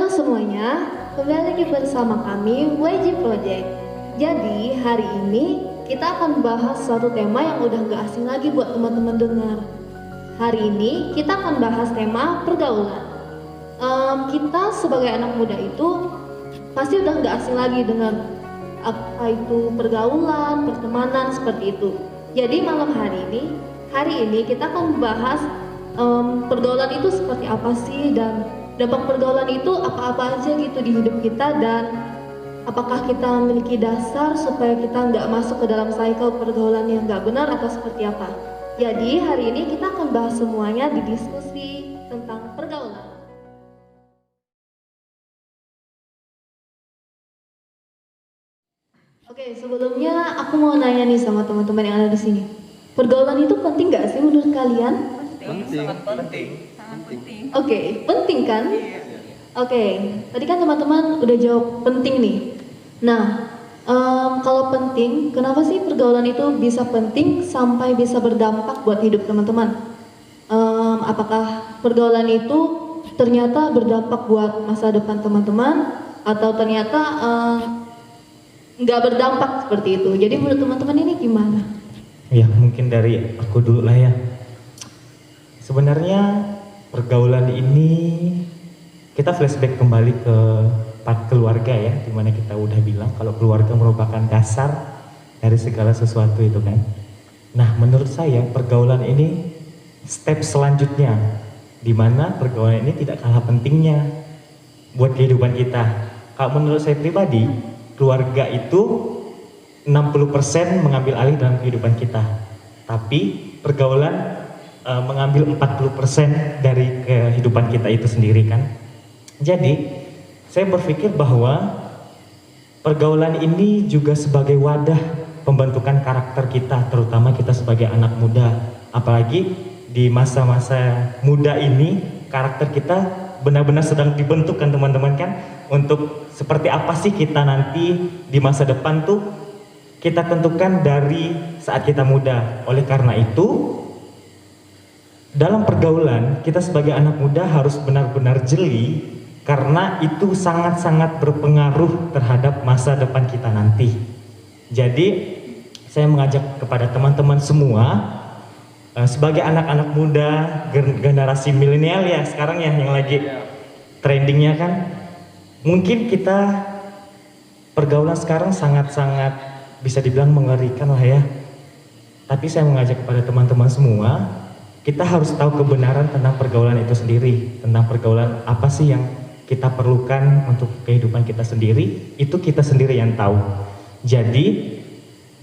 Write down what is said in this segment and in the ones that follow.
semuanya, kembali lagi bersama kami YG Project. Jadi hari ini kita akan bahas suatu tema yang udah gak asing lagi buat teman-teman dengar. Hari ini kita akan bahas tema pergaulan. Kita sebagai anak muda itu pasti udah gak asing lagi dengan apa itu pergaulan, pertemanan seperti itu. Jadi malam hari ini kita akan membahas pergaulan itu seperti apa sih, dan dampak pergaulan itu apa-apa aja gitu di hidup kita, dan apakah kita memiliki dasar supaya kita nggak masuk ke dalam cycle pergaulan yang nggak benar atau seperti apa. Jadi hari ini kita akan bahas semuanya di diskusi tentang pergaulan. Oke, sebelumnya aku mau nanya nih sama teman-teman yang ada di sini. Pergaulan itu penting nggak sih menurut kalian? Penting. Oke, penting kan? Oke, tadi kan teman-teman udah jawab penting nih. Nah, kalau penting, kenapa sih pergaulan itu bisa penting sampai bisa berdampak buat hidup teman-teman? Apakah pergaulan itu ternyata berdampak buat masa depan teman-teman, atau ternyata nggak berdampak seperti itu? Jadi menurut teman-teman ini gimana? Ya, mungkin dari aku dulu lah ya. Sebenarnya pergaulan ini kita flashback kembali ke part keluarga ya, dimana kita udah bilang kalau keluarga merupakan dasar dari segala sesuatu itu kan. Nah, menurut saya pergaulan ini step selanjutnya, dimana pergaulan ini tidak kalah pentingnya buat kehidupan kita. Kalau menurut saya pribadi, keluarga itu 60% mengambil alih dalam kehidupan kita, tapi pergaulan mengambil 40% dari kehidupan kita itu sendiri kan. Jadi saya berpikir bahwa pergaulan ini juga sebagai wadah pembentukan karakter kita, terutama kita sebagai anak muda. Apalagi di masa-masa muda ini karakter kita benar-benar sedang dibentuk kan teman-teman kan, untuk seperti apa sih kita nanti di masa depan tuh kita tentukan dari saat kita muda. Oleh karena itu, dalam pergaulan kita sebagai anak muda harus benar-benar jeli, karena itu sangat-sangat berpengaruh terhadap masa depan kita nanti. Jadi saya mengajak kepada teman-teman semua sebagai anak-anak muda generasi milenial ya sekarang ya, yang lagi trendingnya kan, mungkin kita pergaulan sekarang sangat-sangat bisa dibilang mengerikan lah ya. Tapi saya mengajak kepada teman-teman semua, kita harus tahu kebenaran tentang pergaulan itu sendiri, tentang pergaulan apa sih yang kita perlukan untuk kehidupan kita sendiri, itu kita sendiri yang tahu. Jadi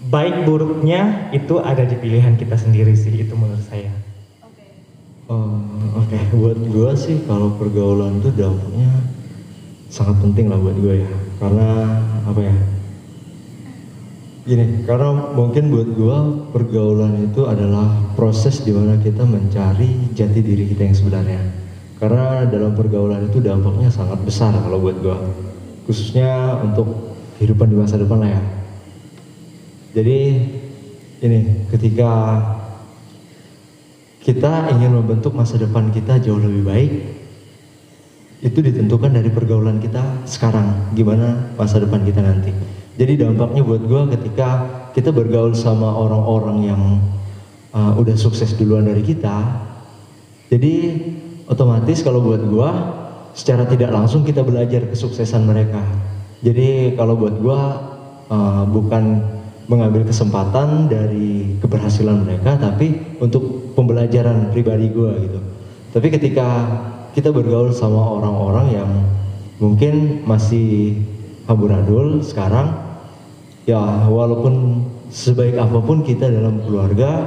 baik buruknya itu ada di pilihan kita sendiri sih, itu menurut saya. Oke. Buat gue sih kalau pergaulan itu dampaknya sangat penting lah buat gue ya, karena apa ya? Gini, karena mungkin buat gue pergaulan itu adalah proses dimana kita mencari jati diri kita yang sebenarnya. Karena dalam pergaulan itu dampaknya sangat besar kalau buat gue, khususnya untuk kehidupan di masa depan lah ya. Jadi ini, ketika kita ingin membentuk masa depan kita jauh lebih baik, itu ditentukan dari pergaulan kita sekarang, gimana masa depan kita nanti. Jadi dampaknya buat gue ketika kita bergaul sama orang-orang yang udah sukses duluan dari kita, jadi otomatis kalau buat gue secara tidak langsung kita belajar kesuksesan mereka. Jadi kalau buat gue bukan mengambil kesempatan dari keberhasilan mereka, tapi untuk pembelajaran pribadi gue gitu. Tapi ketika kita bergaul sama orang-orang yang mungkin masih amburadul sekarang, ya walaupun sebaik apapun kita dalam keluarga,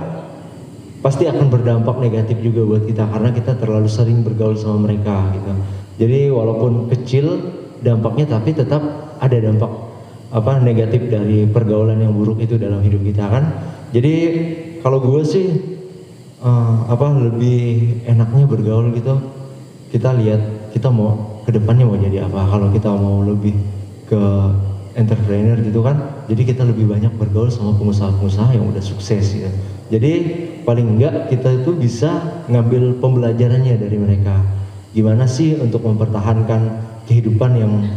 pasti akan berdampak negatif juga buat kita karena kita terlalu sering bergaul sama mereka gitu. Jadi walaupun kecil dampaknya, tapi tetap ada dampak negatif dari pergaulan yang buruk itu dalam hidup kita kan. Jadi kalau gue sih lebih enaknya bergaul gitu, kita lihat kita mau kedepannya mau jadi apa. Kalau kita mau lebih ke entrepreneur gitu kan, jadi kita lebih banyak bergaul sama pengusaha-pengusaha yang udah sukses gitu. Jadi paling enggak kita itu bisa ngambil pembelajarannya dari mereka. Gimana sih untuk mempertahankan kehidupan yang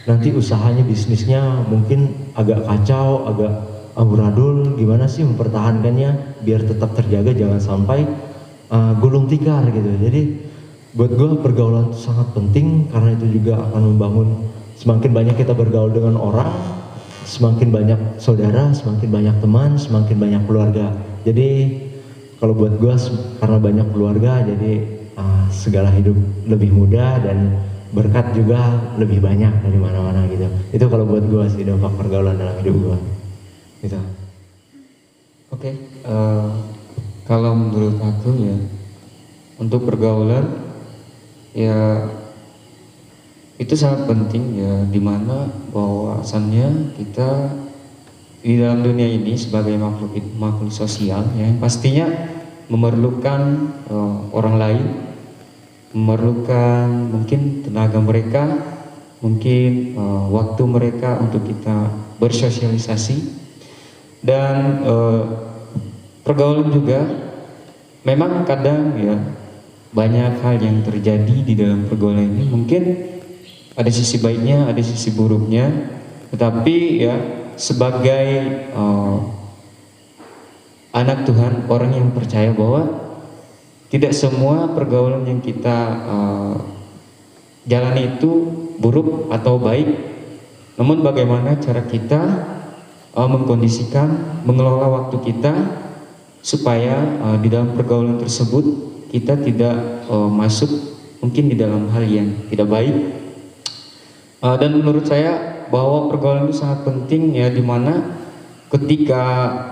nanti usahanya, bisnisnya mungkin agak kacau, agak amburadul, gimana sih mempertahankannya biar tetap terjaga, jangan sampai gulung tikar gitu. Jadi buat gue pergaulan itu sangat penting, karena itu juga akan membangun, semakin banyak kita bergaul dengan orang, semakin banyak saudara, semakin banyak teman, semakin banyak keluarga. Jadi kalau buat gue, karena banyak keluarga, jadi segala hidup lebih mudah dan berkat juga lebih banyak dari mana-mana gitu. Itu kalau buat gue sih dampak pergaulan dalam hidup gue gitu. Oke, kalau menurut aku ya, untuk pergaulan ya itu sangat penting ya, dimana bahwasannya kita di dalam dunia ini sebagai makhluk sosial ya, yang pastinya memerlukan orang lain, memerlukan mungkin tenaga mereka, mungkin waktu mereka untuk kita bersosialisasi, dan pergaulan juga memang kadang ya banyak hal yang terjadi di dalam pergaulan ini. Mungkin ada sisi baiknya, ada sisi buruknya, tetapi ya sebagai anak Tuhan, orang yang percaya bahwa tidak semua pergaulan yang kita jalani itu buruk atau baik. Namun bagaimana cara kita mengkondisikan, mengelola waktu kita supaya di dalam pergaulan tersebut kita tidak masuk mungkin di dalam hal yang tidak baik. Dan menurut saya bahwa pergaulan itu sangat penting ya, dimana ketika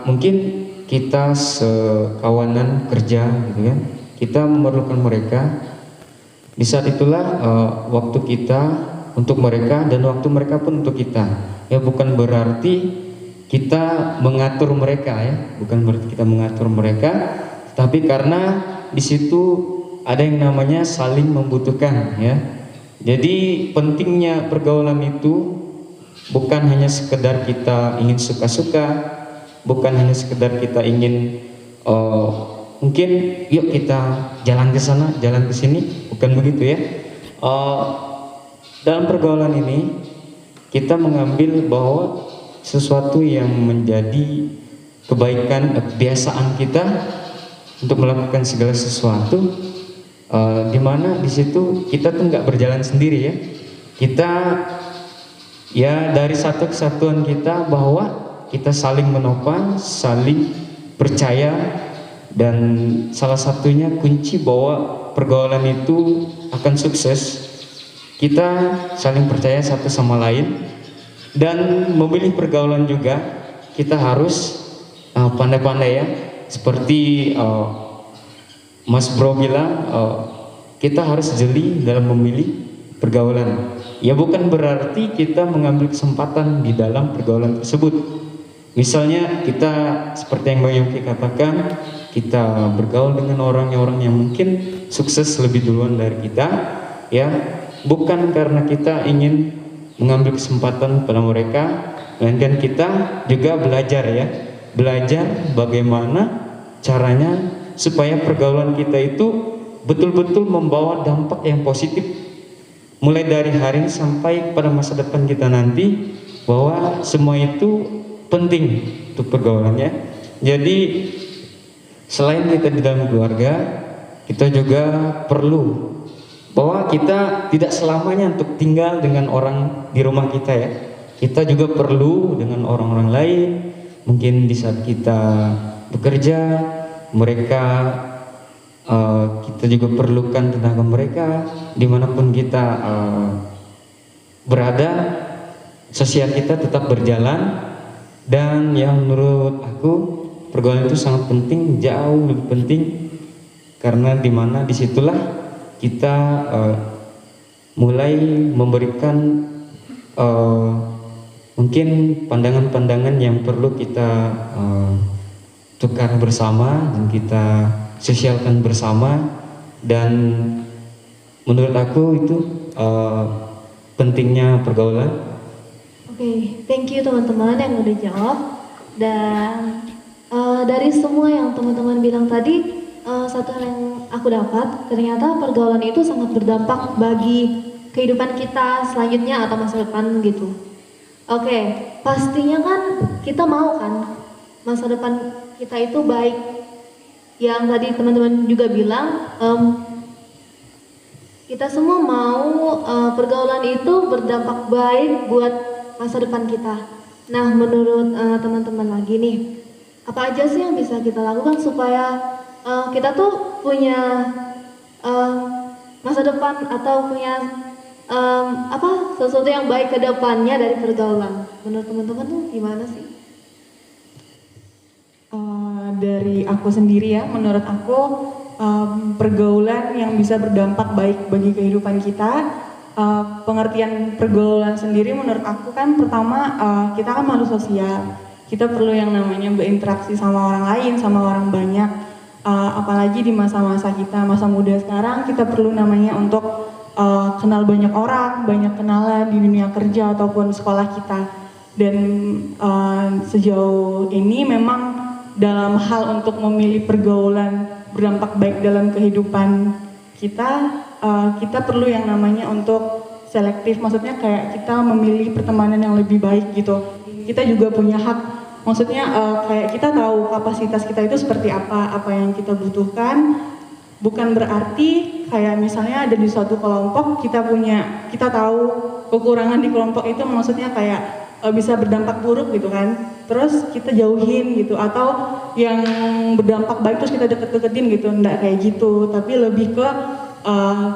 mungkin kita sekawanan kerja gitu kan, kita memerlukan mereka, di saat itulah waktu kita untuk mereka dan waktu mereka pun untuk kita. Ya bukan berarti kita mengatur mereka ya, bukan berarti kita mengatur mereka, tapi karena di situ ada yang namanya saling membutuhkan ya. Jadi pentingnya pergaulan itu bukan hanya sekedar kita ingin suka-suka, bukan hanya sekedar kita ingin mungkin yuk kita jalan ke sana, jalan ke sini, bukan begitu ya. Dalam pergaulan ini kita mengambil bahwa sesuatu yang menjadi kebaikan, kebiasaan kita untuk melakukan segala sesuatu, dimana di situ kita tuh nggak berjalan sendiri ya. Kita ya dari satu kesatuan kita bahwa kita saling menopang, saling percaya, dan salah satunya kunci bahwa pergaulan itu akan sukses, kita saling percaya satu sama lain. Dan memilih pergaulan juga kita harus pandai-pandai ya, seperti Mas Bro bilang, kita harus jeli dalam memilih pergaulan. Ya bukan berarti kita mengambil kesempatan di dalam pergaulan tersebut. Misalnya kita seperti yang Bang Yongki katakan, kita bergaul dengan orang-orang yang mungkin sukses lebih duluan dari kita, ya bukan karena kita ingin mengambil kesempatan pada mereka, melainkan kita juga belajar ya, belajar bagaimana caranya supaya pergaulan kita itu betul-betul membawa dampak yang positif mulai dari hari ini sampai pada masa depan kita nanti, bahwa semua itu penting untuk pergaulannya. Jadi selain kita di dalam keluarga, kita juga perlu bahwa kita tidak selamanya untuk tinggal dengan orang di rumah kita ya. Kita juga perlu dengan orang-orang lain. Mungkin di saat kita bekerja, mereka kita juga perlukan tenaga mereka. Dimanapun kita berada, sosial kita tetap berjalan. Dan yang menurut aku pergaulan itu sangat penting, jauh lebih penting, karena dimana disitulah kita mulai memberikan mungkin pandangan-pandangan yang perlu kita tukar bersama dan kita sosialkan bersama. Dan menurut aku itu pentingnya pergaulan. Oke, thank you teman-teman yang udah jawab. Dan dari semua yang teman-teman bilang tadi, satu hal yang aku dapat, ternyata pergaulan itu sangat berdampak bagi kehidupan kita selanjutnya atau masa depan gitu. Oke, pastinya kan kita mau kan masa depan kita itu baik. Yang tadi teman-teman juga bilang, kita semua mau pergaulan itu berdampak baik buat masa depan kita. Nah, menurut teman-teman lagi nih, apa aja sih yang bisa kita lakukan supaya kita tuh punya masa depan atau punya sesuatu yang baik ke depannya dari pergaulan? Menurut teman-teman tuh gimana sih? Dari aku sendiri ya, menurut aku pergaulan yang bisa berdampak baik bagi kehidupan kita. Pengertian pergaulan sendiri menurut aku kan pertama kita kan makhluk sosial. Kita perlu yang namanya berinteraksi sama orang lain, sama orang banyak. Apalagi di masa-masa kita, masa muda sekarang, kita perlu namanya untuk kenal banyak orang, banyak kenalan di dunia kerja ataupun sekolah kita. Dan sejauh ini memang dalam hal untuk memilih pergaulan berdampak baik dalam kehidupan kita, kita perlu yang namanya untuk selektif, maksudnya kayak kita memilih pertemanan yang lebih baik gitu. Kita juga punya hak, maksudnya kayak kita tahu kapasitas kita itu seperti apa yang kita butuhkan. Bukan berarti kayak misalnya ada di suatu kelompok kita tahu kekurangan di kelompok itu, maksudnya kayak bisa berdampak buruk gitu kan, terus kita jauhin gitu, atau yang berdampak baik terus kita deket-deketin gitu, enggak kayak gitu, tapi lebih ke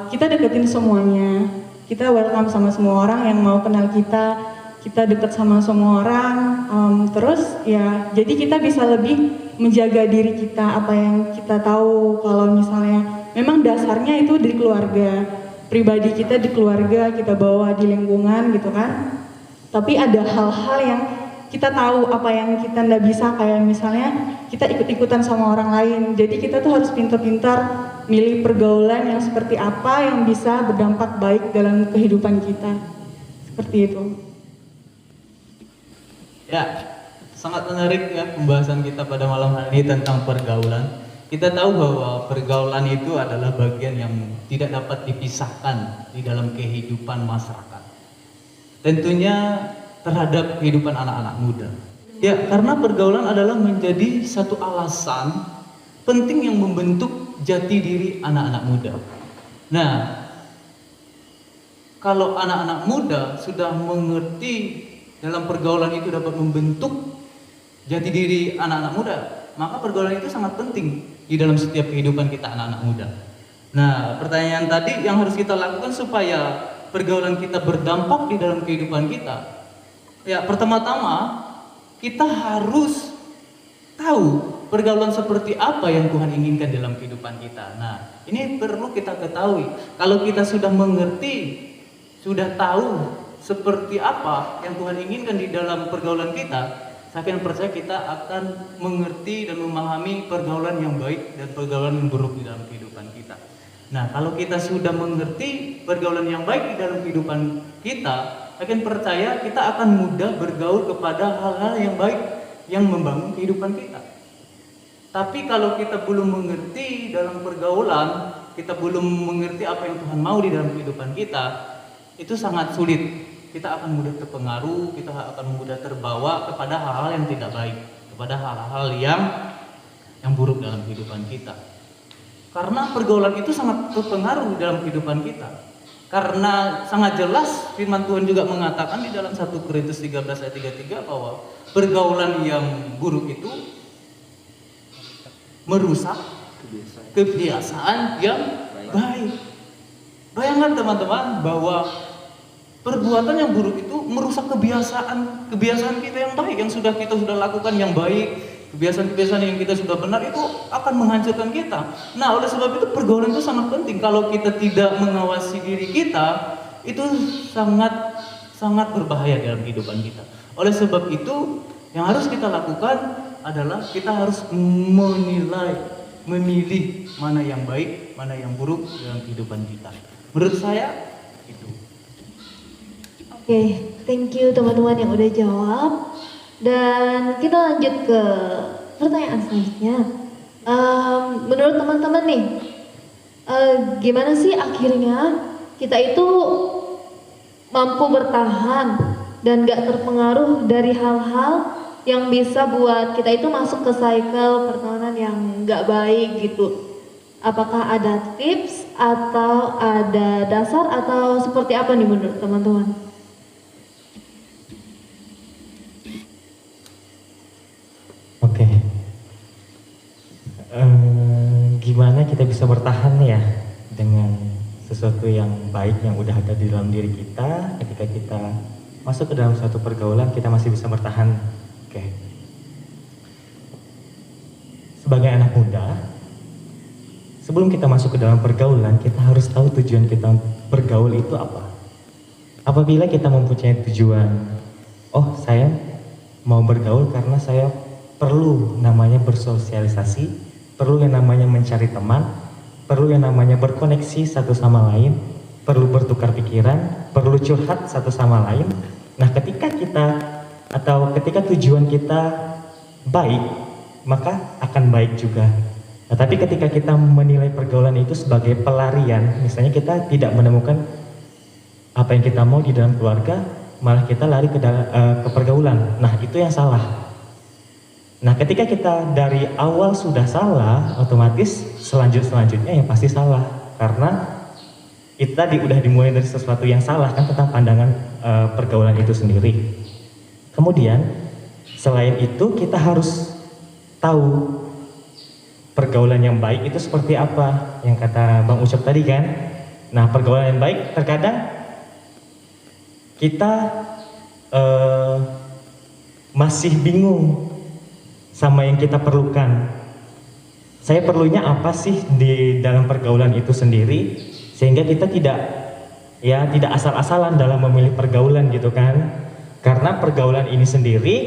kita deketin semuanya, kita welcome sama semua orang yang mau kenal kita deket sama semua orang, terus ya jadi kita bisa lebih menjaga diri kita, apa yang kita tahu kalau misalnya memang dasarnya itu dari keluarga, pribadi kita di keluarga, kita bawa di lingkungan gitu kan. Tapi ada hal-hal yang kita tahu apa yang kita nggak bisa, kayak misalnya kita ikut-ikutan sama orang lain. Jadi kita tuh harus pintar-pintar milih pergaulan yang seperti apa yang bisa berdampak baik dalam kehidupan kita. Seperti itu. Ya, sangat menarik ya pembahasan kita pada malam hari ini tentang pergaulan. Kita tahu bahwa pergaulan itu adalah bagian yang tidak dapat dipisahkan di dalam kehidupan masyarakat. Tentunya terhadap kehidupan anak-anak muda. Ya, karena pergaulan adalah menjadi satu alasan penting yang membentuk jati diri anak-anak muda. Nah, kalau anak-anak muda sudah mengerti dalam pergaulan itu dapat membentuk jati diri anak-anak muda, maka pergaulan itu sangat penting di dalam setiap kehidupan kita anak-anak muda. Nah, pertanyaan tadi yang harus kita lakukan supaya pergaulan kita berdampak di dalam kehidupan kita. Ya, pertama-tama kita harus tahu pergaulan seperti apa yang Tuhan inginkan dalam kehidupan kita. Nah, ini perlu kita ketahui. Kalau kita sudah mengerti, sudah tahu seperti apa yang Tuhan inginkan di dalam pergaulan kita, saya akan percaya kita akan mengerti dan memahami pergaulan yang baik dan pergaulan yang buruk di dalam kehidupan kita. Nah, kalau kita sudah mengerti pergaulan yang baik di dalam kehidupan kita, akan percaya kita akan mudah bergaul kepada hal-hal yang baik yang membangun kehidupan kita. Tapi kalau kita belum mengerti dalam pergaulan, kita belum mengerti apa yang Tuhan mau di dalam kehidupan kita, itu sangat sulit. Kita akan mudah terpengaruh, kita akan mudah terbawa kepada hal-hal yang tidak baik, kepada hal-hal yang buruk dalam kehidupan kita. Karena pergaulan itu sangat berpengaruh dalam kehidupan kita. Karena sangat jelas firman Tuhan juga mengatakan di dalam 1 Korintus 13 ayat 33 bahwa pergaulan yang buruk itu merusak kebiasaan yang baik. Bayangkan teman-teman bahwa perbuatan yang buruk itu merusak kebiasaan kita yang baik, yang kita sudah lakukan yang baik, kebiasaan-kebiasaan yang kita sudah benar itu akan menghancurkan kita. Nah, oleh sebab itu pergaulan itu sangat penting. Kalau kita tidak mengawasi diri kita, itu sangat berbahaya dalam kehidupan kita. Oleh sebab itu, yang harus kita lakukan adalah kita harus memilih mana yang baik, mana yang buruk dalam kehidupan kita. Menurut saya itu. Oke, thank you teman-teman yang udah jawab. Dan kita lanjut ke pertanyaan selanjutnya. Menurut teman-teman nih, gimana sih akhirnya kita itu mampu bertahan dan gak terpengaruh dari hal-hal yang bisa buat kita itu masuk ke cycle pertemanan yang gak baik gitu. Apakah ada tips atau ada dasar atau seperti apa nih menurut teman-teman? Oke. Gimana kita bisa bertahan ya dengan sesuatu yang baik yang udah ada di dalam diri kita ketika kita masuk ke dalam suatu pergaulan kita masih bisa bertahan. Oke. Sebagai anak muda, sebelum kita masuk ke dalam pergaulan, kita harus tahu tujuan kita bergaul itu apa. Apabila kita mempunyai tujuan, oh saya mau bergaul karena saya perlu namanya bersosialisasi, perlu yang namanya mencari teman, perlu yang namanya berkoneksi satu sama lain, perlu bertukar pikiran, perlu curhat satu sama lain. Nah, ketika tujuan kita baik, maka akan baik juga. Nah, tapi ketika kita menilai pergaulan itu sebagai pelarian, misalnya kita tidak menemukan apa yang kita mau di dalam keluarga, malah kita lari ke pergaulan. Nah, itu yang salah. Nah, ketika kita dari awal sudah salah, otomatis selanjutnya yang pasti salah. Karena itu tadi udah dimulai dari sesuatu yang salah kan tentang pandangan pergaulan itu sendiri. Kemudian, selain itu kita harus tahu pergaulan yang baik itu seperti apa, yang kata Bang Ucap tadi kan. Nah, pergaulan yang baik terkadang kita masih bingung sama yang kita perlukan. Saya perlunya apa sih di dalam pergaulan itu sendiri, sehingga kita tidak asal-asalan dalam memilih pergaulan gitu kan. Karena pergaulan ini sendiri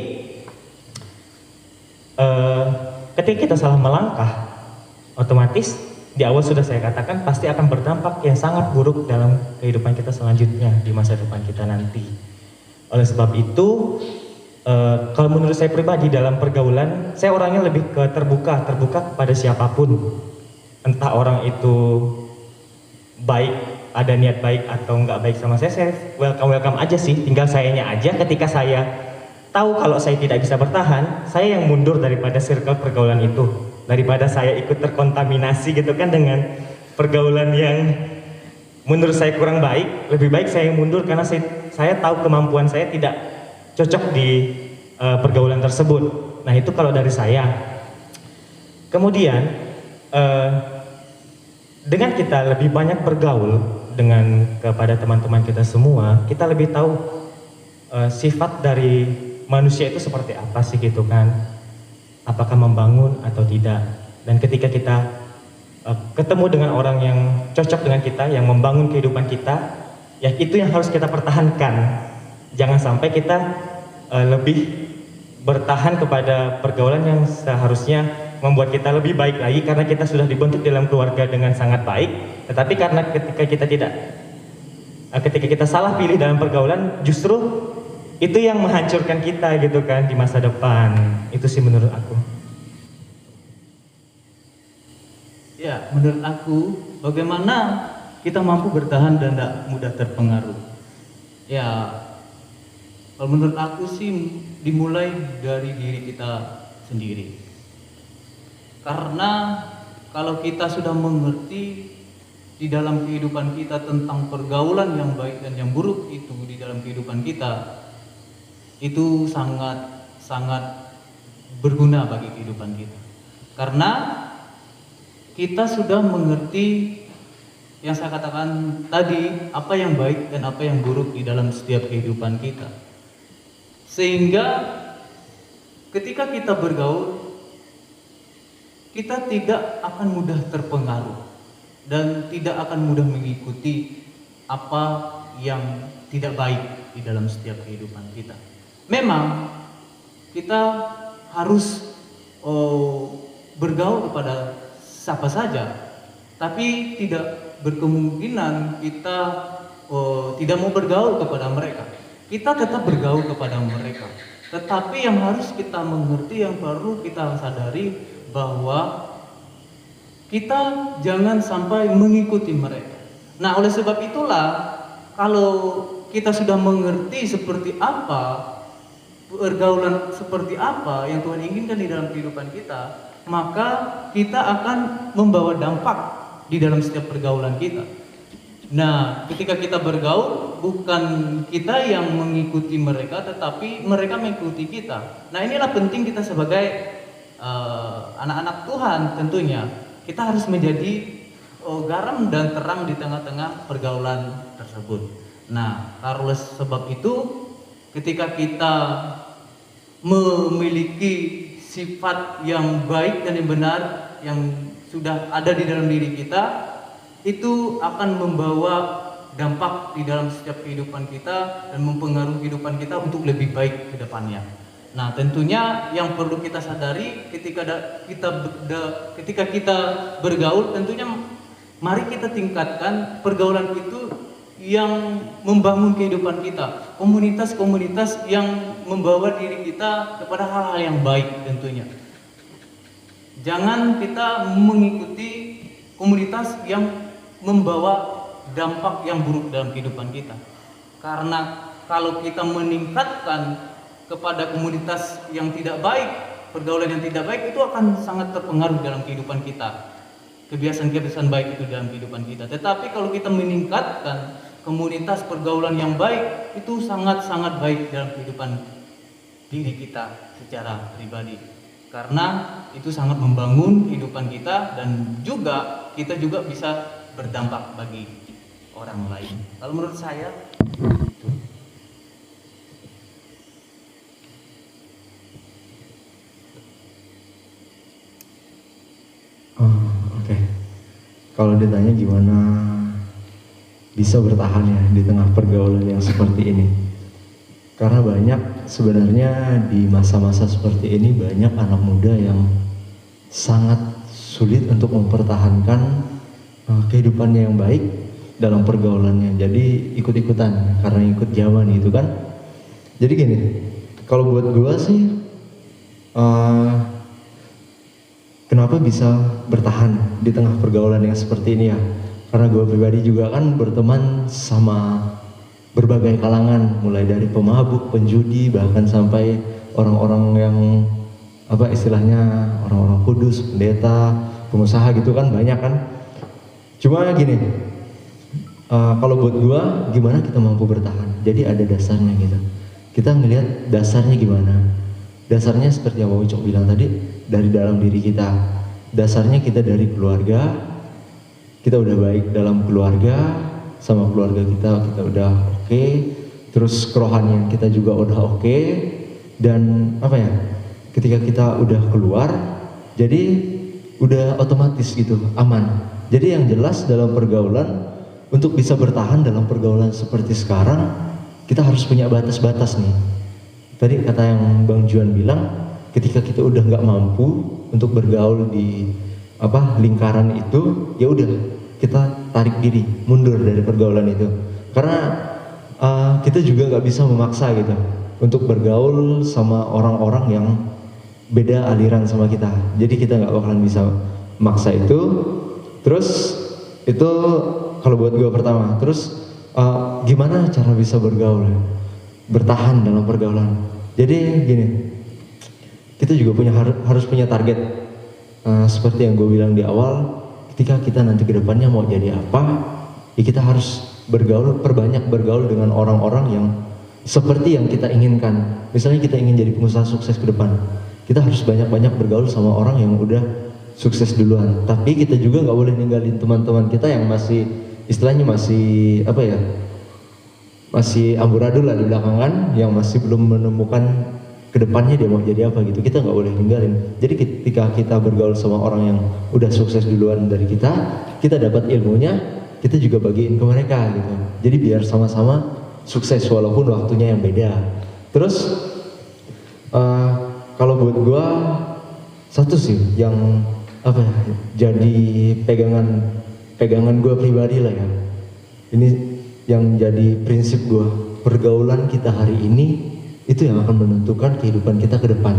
ketika kita salah melangkah, otomatis di awal sudah saya katakan pasti akan berdampak yang sangat buruk dalam kehidupan kita selanjutnya di masa depan kita nanti. Oleh sebab itu, kalau menurut saya pribadi dalam pergaulan, saya orangnya lebih ke terbuka kepada siapapun. Entah orang itu baik, ada niat baik atau nggak baik sama saya welcome aja sih. Tinggal sayanya aja ketika saya tahu kalau saya tidak bisa bertahan, saya yang mundur daripada circle pergaulan itu. Daripada saya ikut terkontaminasi gitu kan dengan pergaulan yang menurut saya kurang baik, lebih baik saya mundur karena saya tahu kemampuan saya tidak cocok di pergaulan tersebut. Nah, itu kalau dari saya. Kemudian dengan kita lebih banyak bergaul kepada teman-teman kita semua, kita lebih tahu sifat dari manusia itu seperti apa sih gitu kan. Apakah membangun atau tidak. Dan ketika kita ketemu dengan orang yang cocok dengan kita, yang membangun kehidupan kita, ya itu yang harus kita pertahankan. Jangan sampai kita lebih bertahan kepada pergaulan yang seharusnya membuat kita lebih baik lagi karena kita sudah dibentuk dalam keluarga dengan sangat baik, tetapi karena ketika kita salah pilih dalam pergaulan, justru itu yang menghancurkan kita gitu kan di masa depan. Itu sih menurut aku. Ya, menurut aku bagaimana kita mampu bertahan dan tidak mudah terpengaruh. Ya, kalau menurut aku sih dimulai dari diri kita sendiri. Karena kalau kita sudah mengerti di dalam kehidupan kita tentang pergaulan yang baik dan yang buruk itu di dalam kehidupan kita, itu sangat berguna bagi kehidupan kita. Karena kita sudah mengerti yang saya katakan tadi, apa yang baik dan apa yang buruk di dalam setiap kehidupan kita. Sehingga ketika kita bergaul, kita tidak akan mudah terpengaruh dan tidak akan mudah mengikuti apa yang tidak baik di dalam setiap kehidupan kita. Memang kita harus bergaul kepada siapa saja, tapi tidak berkemungkinan kita tidak mau bergaul kepada mereka. Kita tetap bergaul kepada mereka, tetapi yang harus kita mengerti, yang perlu kita sadari bahwa kita jangan sampai mengikuti mereka. Nah, oleh sebab itulah kalau kita sudah mengerti seperti apa pergaulan seperti apa yang Tuhan inginkan di dalam kehidupan kita, maka kita akan membawa dampak di dalam setiap pergaulan kita. Nah, ketika kita bergaul, bukan kita yang mengikuti mereka, tetapi mereka mengikuti kita. Nah, inilah penting kita sebagai anak-anak Tuhan tentunya. Kita harus menjadi garam dan terang di tengah-tengah pergaulan tersebut. Nah, karena sebab itu, ketika kita memiliki sifat yang baik dan yang benar yang sudah ada di dalam diri kita, itu akan membawa dampak di dalam setiap kehidupan kita dan mempengaruhi kehidupan kita untuk lebih baik ke depannya. Nah, tentunya yang perlu kita sadari ketika kita bergaul, tentunya mari kita tingkatkan pergaulan itu yang membangun kehidupan kita, komunitas-komunitas yang membawa diri kita kepada hal-hal yang baik tentunya. Jangan kita mengikuti komunitas yang membawa dampak yang buruk dalam kehidupan kita. Karena kalau kita meningkatkan kepada komunitas yang tidak baik, pergaulan yang tidak baik, itu akan sangat terpengaruh dalam kehidupan kita. Kebiasaan-kebiasaan baik itu dalam kehidupan kita. Tetapi kalau kita meningkatkan komunitas pergaulan yang baik, itu sangat-sangat baik dalam kehidupan diri kita secara pribadi. Karena itu sangat membangun kehidupan kita dan juga kita juga bisa berdampak bagi orang lain. Kalau menurut saya itu. Oke. Kalau ditanya gimana bisa bertahan ya di tengah pergaulan yang seperti ini, karena banyak sebenarnya di masa-masa seperti ini banyak anak muda yang sangat sulit untuk mempertahankan kehidupannya yang baik dalam pergaulannya. Jadi ikut-ikutan karena ikut zaman gitu kan. Jadi gini, kalau buat gua sih kenapa bisa bertahan di tengah pergaulan yang seperti ini ya? Karena gue pribadi juga kan berteman sama berbagai kalangan, mulai dari pemabuk, penjudi, bahkan sampai orang-orang yang apa istilahnya orang-orang kudus, pendeta, pengusaha gitu kan banyak kan. Cuma gini, kalau buat gue gimana kita mampu bertahan? Jadi ada dasarnya gitu. Kita ngelihat dasarnya gimana? Dasarnya seperti yang Wawicok bilang tadi, dari dalam diri kita. Dasarnya kita dari keluarga. Kita udah baik dalam keluarga, sama keluarga kita udah oke. Terus kerohanian kita juga udah oke. Dan apa ya, ketika kita udah keluar, jadi udah otomatis gitu, aman. Jadi yang jelas dalam pergaulan, untuk bisa bertahan dalam pergaulan seperti sekarang, kita harus punya batas-batas nih. Tadi kata yang Bang Juan bilang, ketika kita udah nggak mampu untuk bergaul di lingkaran itu, ya udah kita tarik diri, mundur dari pergaulan itu. Karena kita juga nggak bisa memaksa gitu untuk bergaul sama orang-orang yang beda aliran sama kita. Jadi kita nggak bakalan bisa maksa itu. Terus itu kalau buat gue pertama. Terus gimana cara bisa bergaul, bertahan dalam pergaulan? Jadi gini, kita juga harus punya target. Seperti yang gue bilang di awal, ketika kita nanti ke depannya mau jadi apa, ya kita harus perbanyak bergaul dengan orang-orang yang seperti yang kita inginkan. Misalnya kita ingin jadi pengusaha sukses ke depan, kita harus banyak-banyak bergaul sama orang yang udah sukses duluan. Tapi kita juga nggak boleh ninggalin teman-teman kita yang masih istilahnya masih masih amburadul lah di belakangan, yang masih belum menemukan kedepannya dia mau jadi apa gitu. Kita nggak boleh ninggalin. Jadi ketika kita bergaul sama orang yang udah sukses duluan dari kita dapat ilmunya, kita juga bagiin ke mereka gitu. Jadi biar sama-sama sukses walaupun waktunya yang beda. Terus kalau buat gua satu sih yang jadi pegangan gua pribadi lah ya. Ini yang jadi prinsip gua, pergaulan kita hari ini itu yang akan menentukan kehidupan kita ke depan.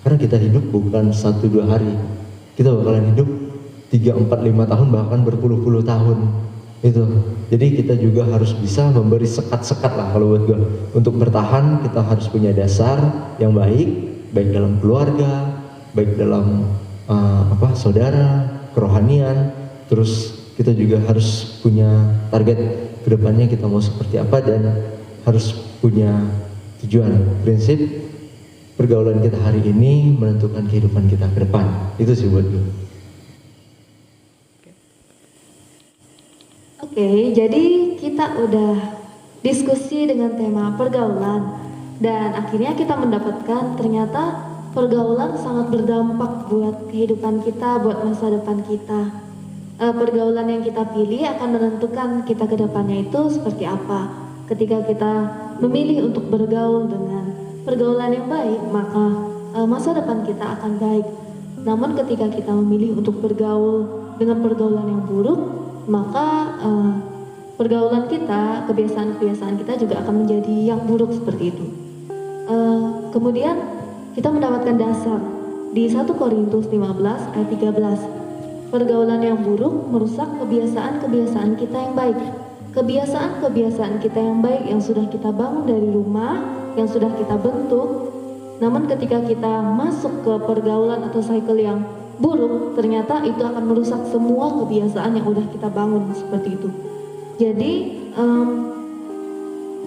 Karena kita hidup bukan 1-2 hari. Kita bakalan hidup 3, 4, 5 tahun, bahkan berpuluh-puluh tahun. Itu. Jadi kita juga harus bisa memberi sekat-sekat lah kalau buat gue. Untuk bertahan kita harus punya dasar yang baik, baik dalam keluarga, baik dalam saudara, kerohanian. Terus kita juga harus punya target kedepannya kita mau seperti apa dan harus punya tujuan. Prinsip pergaulan kita hari ini menentukan kehidupan kita ke depan. Itu sih buat gue. Oke, jadi kita udah diskusi dengan tema pergaulan dan akhirnya kita mendapatkan ternyata pergaulan sangat berdampak buat kehidupan kita, buat masa depan kita. Pergaulan yang kita pilih akan menentukan kita ke depannya itu seperti apa. Ketika kita memilih untuk bergaul dengan pergaulan yang baik, maka masa depan kita akan baik. Namun ketika kita memilih untuk bergaul dengan pergaulan yang buruk, maka pergaulan kita, kebiasaan-kebiasaan kita juga akan menjadi yang buruk seperti itu. Kemudian kita mendapatkan dasar di 1 Korintus 15 ayat 13. Pergaulan yang buruk merusak kebiasaan-kebiasaan kita yang baik. Kebiasaan-kebiasaan kita yang baik yang sudah kita bangun dari rumah, yang sudah kita bentuk. Namun ketika kita masuk ke pergaulan atau cycle yang buruk, ternyata itu akan merusak semua kebiasaan yang udah kita bangun seperti itu. Jadi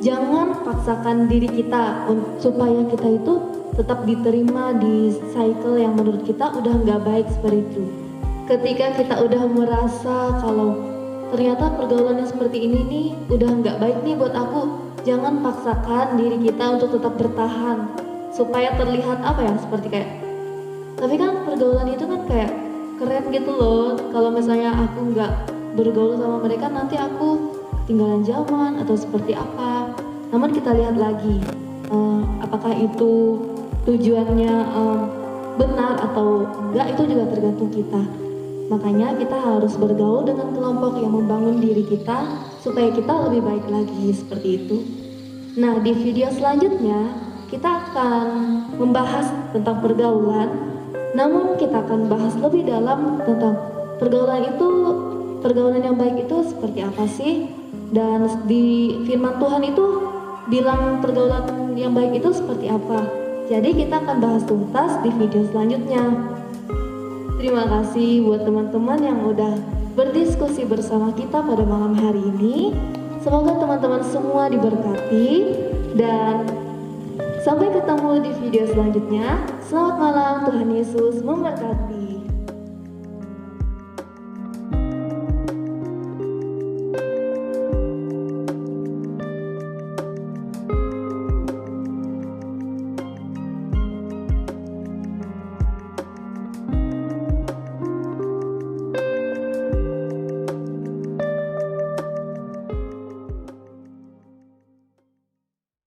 jangan paksakan diri kita supaya kita itu tetap diterima di cycle yang menurut kita udah nggak baik seperti itu. Ketika kita udah merasa kalau ternyata pergaulan yang seperti ini nih udah nggak baik nih buat aku, jangan paksakan diri kita untuk tetap bertahan supaya terlihat seperti kayak, tapi kan pergaulan itu kan kayak keren gitu loh. Kalau misalnya aku nggak bergaul sama mereka nanti aku ketinggalan zaman atau seperti apa. Namun kita lihat lagi apakah itu tujuannya benar atau enggak, itu juga tergantung kita. Makanya kita harus bergaul dengan kelompok yang membangun diri kita supaya kita lebih baik lagi seperti itu. Nah, di video selanjutnya kita akan membahas tentang pergaulan, namun kita akan bahas lebih dalam tentang pergaulan yang baik itu seperti apa sih, dan di firman Tuhan itu bilang pergaulan yang baik itu seperti apa. Jadi kita akan bahas tuntas di video selanjutnya. Terima kasih buat teman-teman yang udah berdiskusi bersama kita pada malam hari ini. Semoga teman-teman semua diberkati dan sampai ketemu di video selanjutnya. Selamat malam, Tuhan Yesus memberkati.